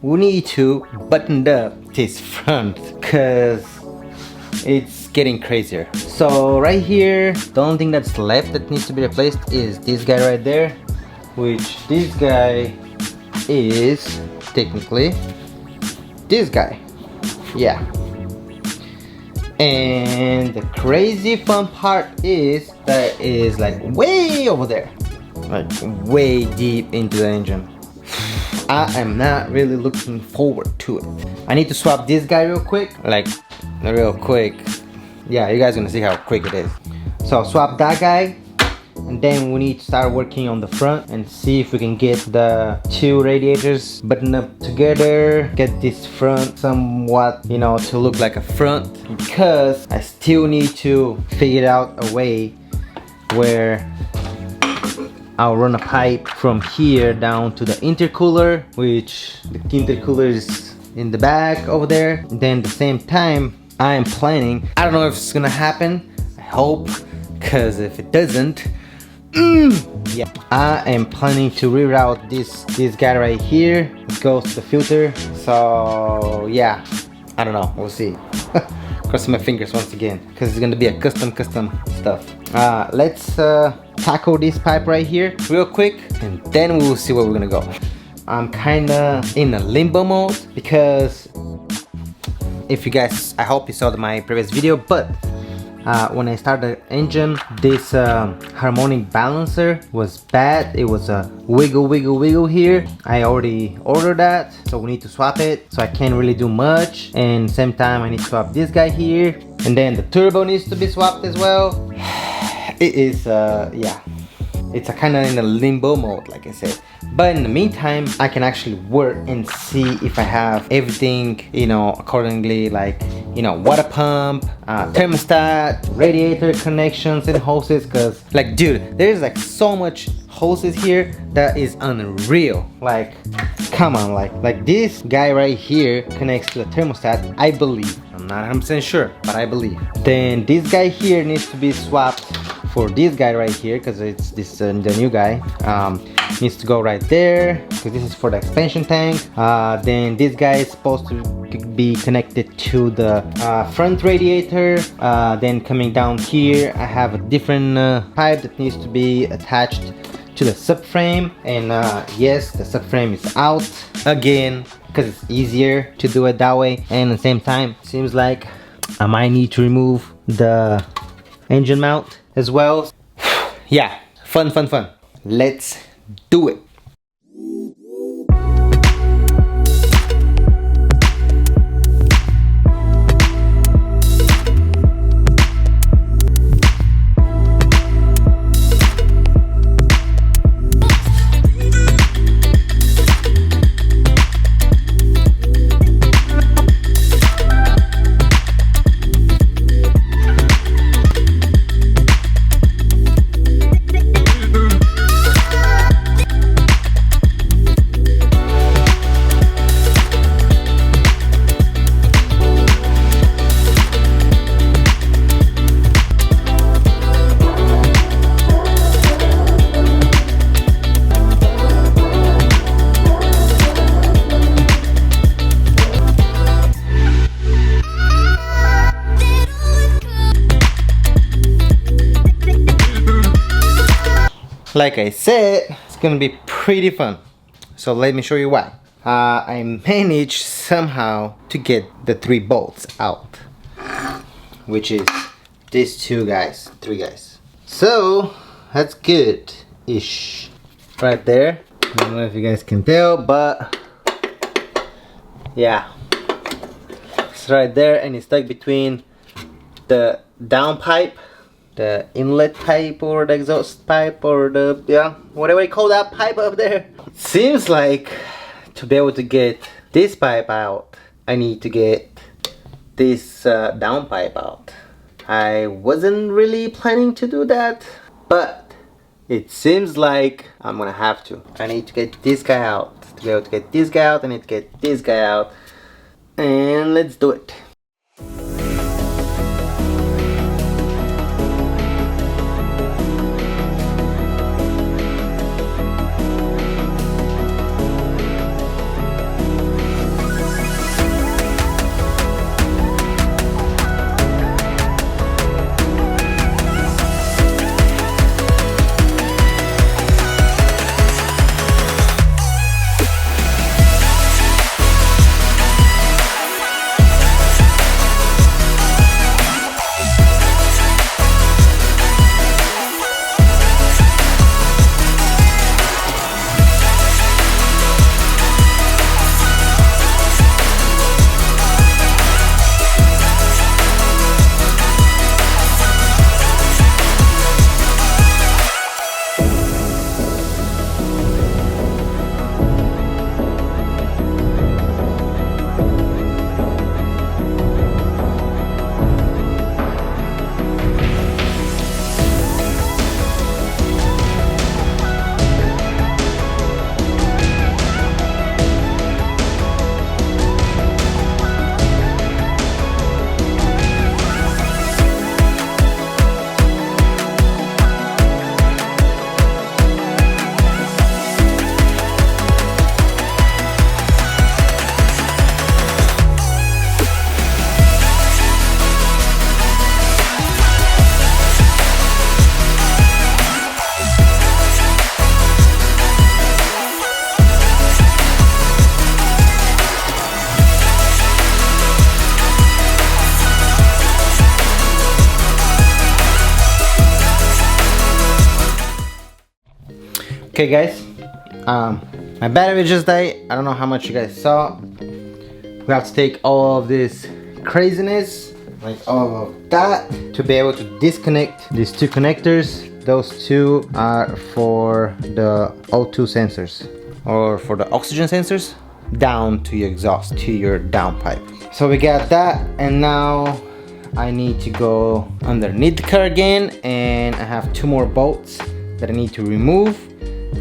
we need to button up this front because it's getting crazier. So right here, the only thing that's left that needs to be replaced is this guy right there, which this guy is technically this guy. Yeah. And the crazy fun part is that it is like way over there, like way deep into the engine. I am not really looking forward to it. I need to swap this guy real quick, like real quick. Yeah, you guys gonna see how quick it is. So swap that guy, and then we need to start working on the front and see if we can get the two radiators buttoned up together, get this front somewhat, you know, to look like a front, because I still need to figure out a way where I'll run a pipe from here down to the intercooler, which the intercooler is in the back over there. And then at the same time, I am planning, I don't know if it's gonna happen, I hope, because if it doesn't, yeah, I am planning to reroute this guy right here. It goes to the filter. So yeah, I don't know, we'll see. Crossing my fingers once again, because it's gonna be a custom stuff. Let's tackle this pipe right here real quick, and then we'll see where we're gonna go. I'm kinda in a limbo mode because if you guys, I hope you saw my previous video, but when I started the engine, this harmonic balancer was bad. It was a wiggle here. I already ordered that, so we need to swap it. So I can't really do much, and same time I need to swap this guy here, and then the turbo needs to be swapped as well. It is yeah, it's a kind of in a limbo mode, like I said. But in the meantime, I can actually work and see if I have everything, you know, accordingly, like, you know, water pump, thermostat, radiator connections and hoses. Because like, dude, there's like so much hoses here that is unreal. Like, come on, like this guy right here connects to the thermostat, I believe. I'm not 100% sure, but I believe. Then this guy here needs to be swapped for this guy right here, because it's this the new guy. Needs to go right there, because this is for the expansion tank. Then this guy is supposed to be connected to the front radiator. Then coming down here, I have a different pipe that needs to be attached to the subframe. And yes, the subframe is out again, because it's easier to do it that way. And at the same time, seems like I might need to remove the engine mount as well. Yeah, fun. Let's do it. Like I said, it's gonna be pretty fun. So let me show you why. I managed somehow to get the 3 bolts out, which is these three guys. So that's good-ish right there. I don't know if you guys can tell, but yeah, it's right there, and it's stuck between the down pipe, the inlet pipe, or the exhaust pipe, or the, yeah, whatever you call that pipe up there. It seems like to be able to get this pipe out, I need to get this down pipe out. I wasn't really planning to do that, but it seems like I'm gonna have to. I need to get this guy out. To be able to get this guy out, I need to get this guy out, and let's do it. Okay guys, my battery just died. I don't know how much you guys saw. We have to take all of this craziness, like all of that, to be able to disconnect these two connectors. Those two are for the O2 sensors, or for the oxygen sensors, down to your exhaust, to your downpipe. So we got that, and now I need to go underneath the car again, and I have two more bolts that I need to remove,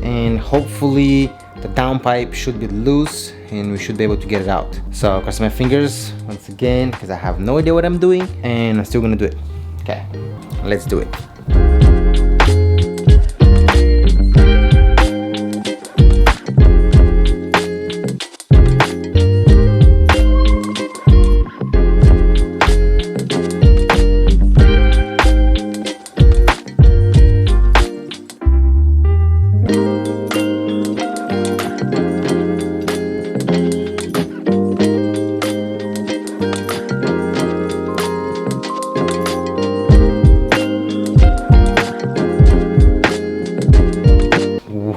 and hopefully the downpipe should be loose and we should be able to get it out. So cross my fingers once again, because I have no idea what I'm doing, and I'm still gonna do it. Okay, let's do it.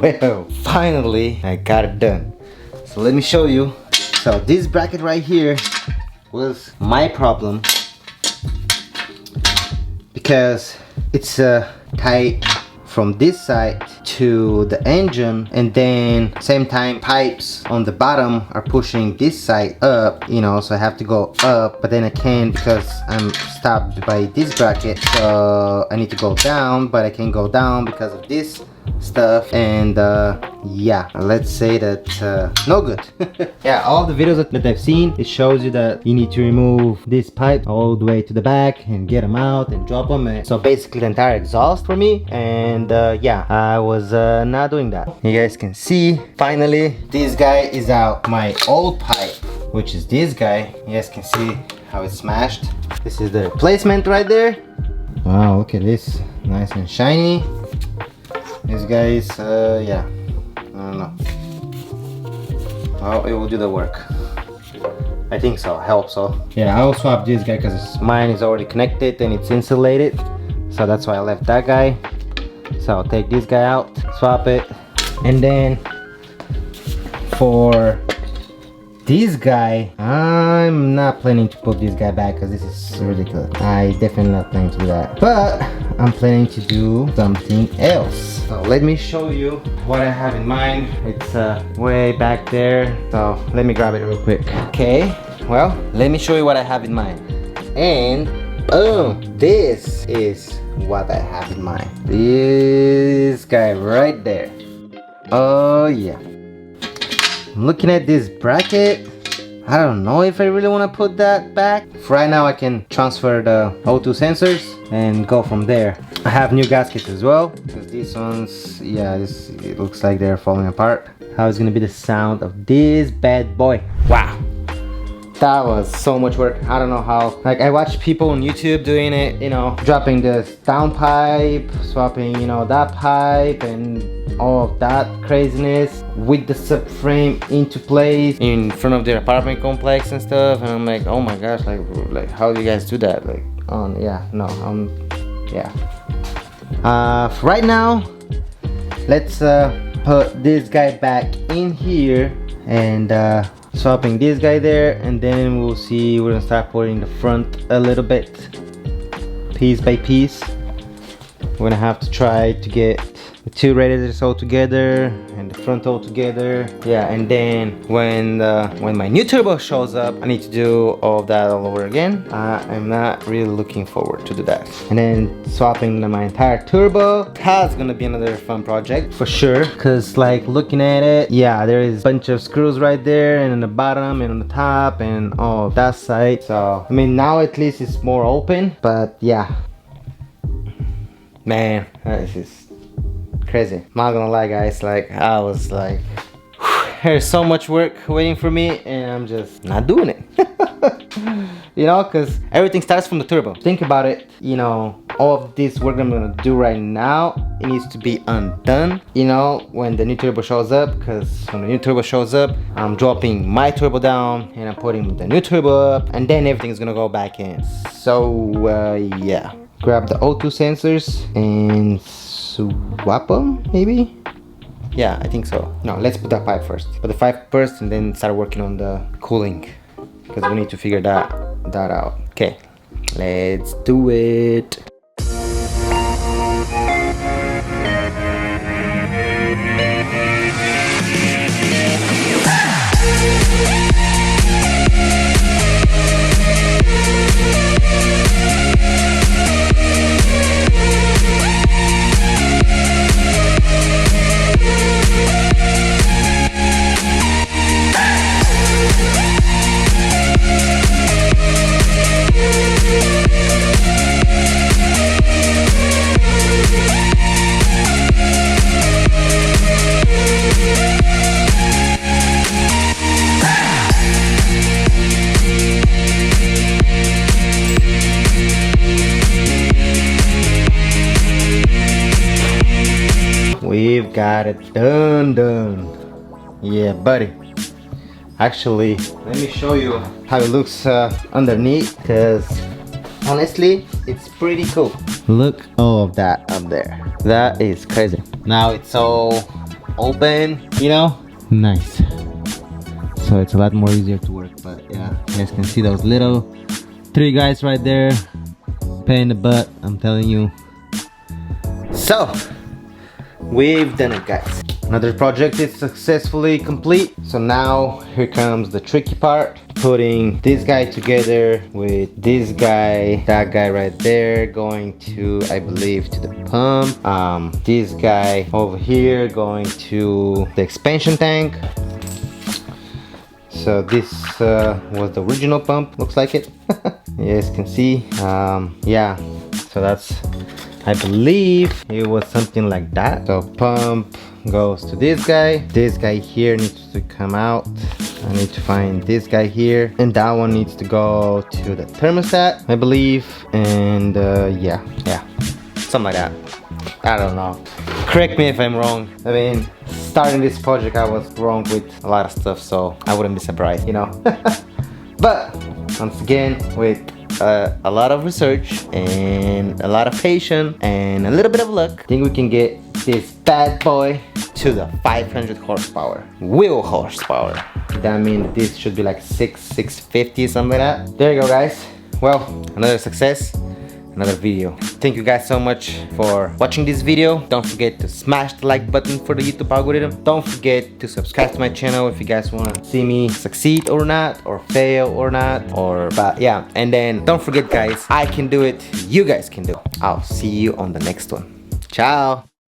Well, finally I got it done. So let me show you. So this bracket right here was my problem, because it's tight from this side to the engine, and then same time pipes on the bottom are pushing this side up, you know, so I have to go up, but then I can't because I'm stopped by this bracket. So I need to go down, but I can't go down because of this stuff, and yeah, let's say that no good. Yeah, all the videos that I've seen, it shows you that you need to remove this pipe all the way to the back and get them out and drop them, and so basically the entire exhaust for me. And yeah, I was not doing that. You guys can see finally this guy is out. My old pipe, which is this guy, you guys can see how it's smashed. This is the replacement right there. Wow, look at this, nice and shiny. This guy is, yeah, I don't know. Oh, it will do the work. I think so, I hope so. Yeah, I'll swap this guy because mine is already connected and it's insulated. So that's why I left that guy. So I'll take this guy out, swap it. And then for this guy, I'm not planning to put this guy back because this is ridiculous. I definitely not planning to do that. But I'm planning to do something else. So let me show you what I have in mind. It's way back there. So let me grab it real quick. Okay, well, let me show you what I have in mind. And boom, this is what I have in mind. This guy right there. Oh yeah. I'm looking at this bracket. I don't know if I really want to put that back. For right now I can transfer the O2 sensors and go from there. I have new gaskets as well, because these ones, yeah, it looks like they're falling apart. How is gonna be the sound of this bad boy? Wow, that was so much work. I don't know how. Like, I watched people on YouTube doing it, you know, dropping this downpipe, swapping, you know, that pipe and all of that craziness with the subframe into place in front of their apartment complex and stuff. And I'm like, oh my gosh, like how do you guys do that? Like, yeah, no, yeah. For right now, let's put this guy back in here and swapping this guy there, and then we'll see. We're gonna start putting the front a little bit, piece by piece. We're gonna have to try to get the two radiators all together and the front all together. Yeah, and then when my new turbo shows up, I need to do all of that all over again. I'm not really looking forward to do that. And then swapping my entire turbo, that's gonna be another fun project for sure. Cause like looking at it, yeah, there is a bunch of screws right there, and on the bottom and on the top and all that side. So I mean, now at least it's more open, but yeah. Man, this is crazy. I'm not gonna lie, guys, like I was like, there's so much work waiting for me and I'm just not doing it. You know, because everything starts from the turbo. Think about it, you know, all of this work I'm gonna do right now, it needs to be undone, you know, when the new turbo shows up. Because when the new turbo shows up, I'm dropping my turbo down and I'm putting the new turbo up, and then everything's gonna go back in. So yeah, grab the O2 sensors and swap them, maybe. Yeah, I think so. No, let's put that pipe first. Put the pipe first and then start working on the cooling, because we need to figure that out. Okay, let's do it. We've got it done. Yeah, buddy. Actually, let me show you how it looks underneath, because honestly, it's pretty cool. Look all of that up there. That is crazy. Now it's all open, you know? Nice. So it's a lot more easier to work, but yeah, you guys can see those little 3 guys right there. Pain in the butt, I'm telling you. So, we've done it, guys. Another project is successfully complete. So now here comes the tricky part, putting this guy together with this guy, that guy right there, going to, I believe, to the pump. This guy over here going to the expansion tank. So this was the original pump, looks like it. You guys can see. Yeah, so that's, I believe it was something like that. So pump goes to this guy. This guy here needs to come out. I need to find this guy here, and that one needs to go to the thermostat, I believe. And yeah, something like that. I don't know. Correct me if I'm wrong. I mean, starting this project, I was wrong with a lot of stuff, so I wouldn't be surprised, you know. But once again, with a lot of research and a lot of patience and a little bit of luck, I think we can get this bad boy to the 500 horsepower, wheel horsepower. That means this should be like 650, something like that. There you go, guys. Well, another success, another video. Thank you guys so much for watching this video. Don't forget to smash the like button for the YouTube algorithm. Don't forget to subscribe to my channel if you guys want to see me succeed or not, or fail or not, but yeah. And then don't forget, guys, I can do it, you guys can do it. I'll see you on the next one. Ciao.